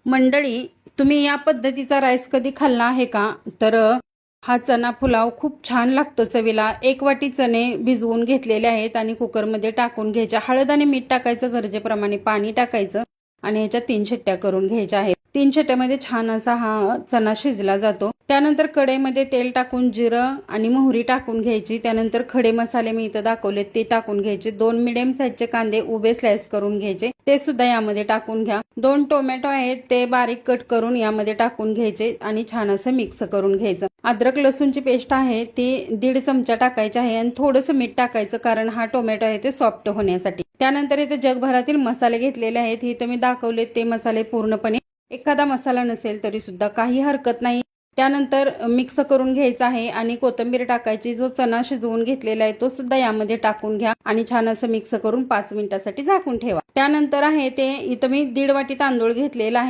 मंडळी, तुम्ही या पद्धतीचा राईस कधी खाल्ला आहे का? तर हा चना पुलाव खूप छान लागतो चवीला. 1 वाटी चणे भिजवून घेतलेले आहेत आणि कुकरमध्ये टाकून घ्यायचे. हळद आणि मीठ टाकायचं, गरजेप्रमाणे पाणी टाकायचं आणि ह्याच्या 3 शिट्ट्या करून घ्यायच्या आहेत. 3 शिट्ट्यामध्ये छान असा हा चना शिजला जातो. त्यानंतर कढईमध्ये तेल टाकून जिरं आणि मोहरी टाकून घ्यायची. त्यानंतर खडे मसाले मी इथं दाखवले ते टाकून घ्यायचे. 2 मिडियम साईजचे कांदे उभे स्लाइस करून घ्यायचे, ते सुद्धा यामध्ये टाकून घ्या. 2 टोमॅटो आहेत ते बारीक कट करून यामध्ये टाकून घ्यायचे आणि छान असं मिक्स करून घ्यायचं. अद्रक लसूणची पेस्ट आहे ती 1.5 चमचा टाकायची आहे आणि थोडंसं मीठ टाकायचं, कारण हा टोमॅटो आहे ते सॉफ्ट होण्यासाठी. त्यानंतर इथे जगभरातील मसाले घेतलेले आहेत. इथे मी दाखवले ते मसाले पूर्णपणे. एखादा मसाला नसेल तरी सुद्धा काही हरकत नाही. त्यानंतर मिक्स करून घ्यायचं आहे आणि कोथिंबीर टाकायची. जो चना शिजवून घेतलेला आहे तो सुद्धा यामध्ये टाकून घ्या आणि छान असं मिक्स करून 5 मिनिटासाठी झाकून ठेवा. त्यानंतर आहे ते इथं मी 1.5 वाटी तांदूळ घेतलेला आहे.